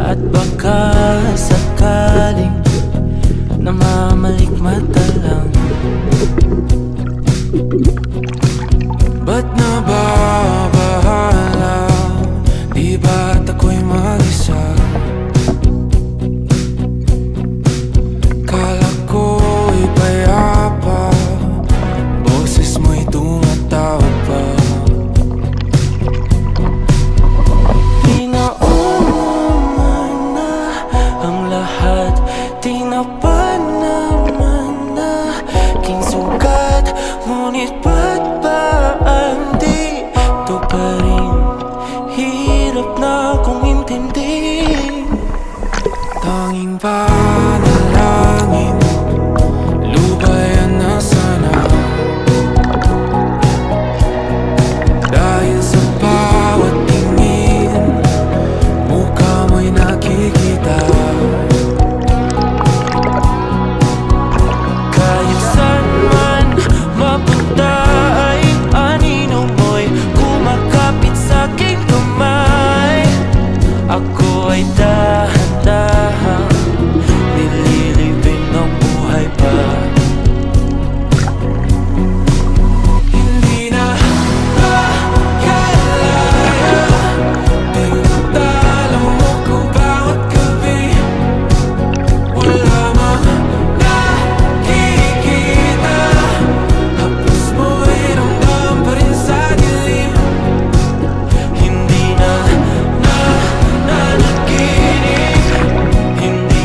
At baka sakaling namamalikmata lang. Ba't nababahala? Di ba't ako'y mag-isa? Kala ko'y payapa, boses mo'y tumatawag pa. Tinaon naman na ang lahat, tinapan naman na aking sugat. Ngunit ba't ba andito pa rin? Hirap na kong intindihin. Tanging panalangin, lubayan na sana. Dahil sa bawat tingin, mukha mo'y nakikita. Kahit saan man mapunta ay anino mo'y kumakapit sa'king kamay. Ako ay dahan-dahan nililibing ng buhay pa. Hindi na makalaya, tinatalo mo ko bawat gabi. Wala mang nakikita, hapos mo'y ramdam pa rin sa dilim. Hindi na nananaginip, hindi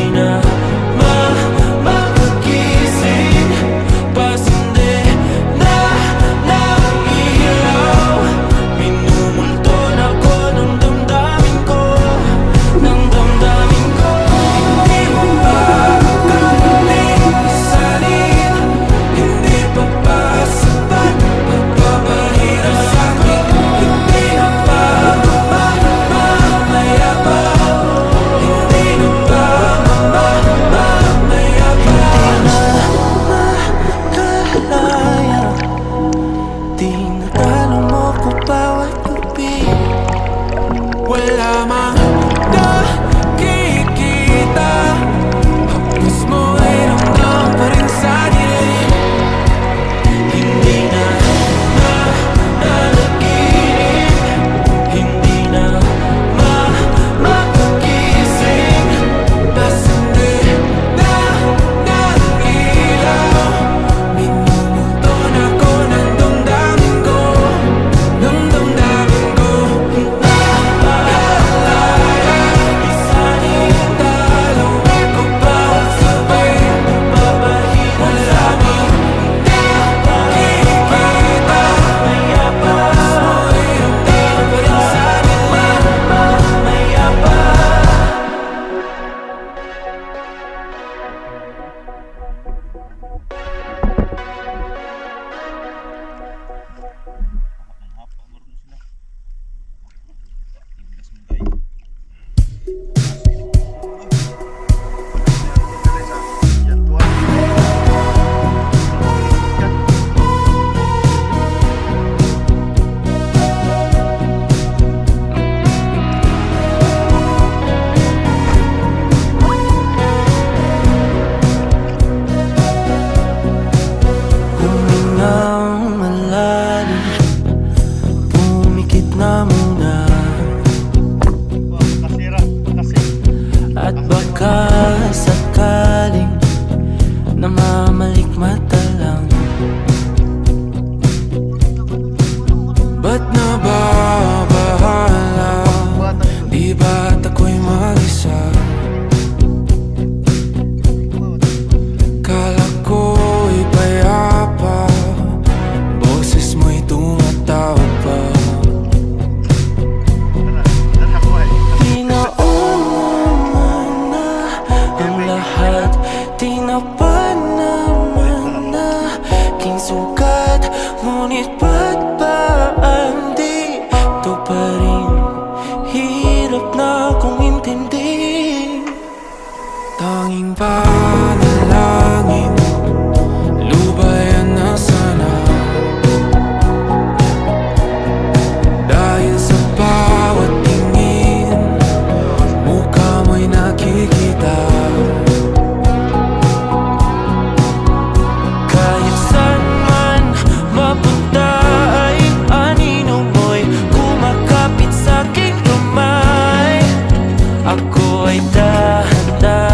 ako ay dahan-dahan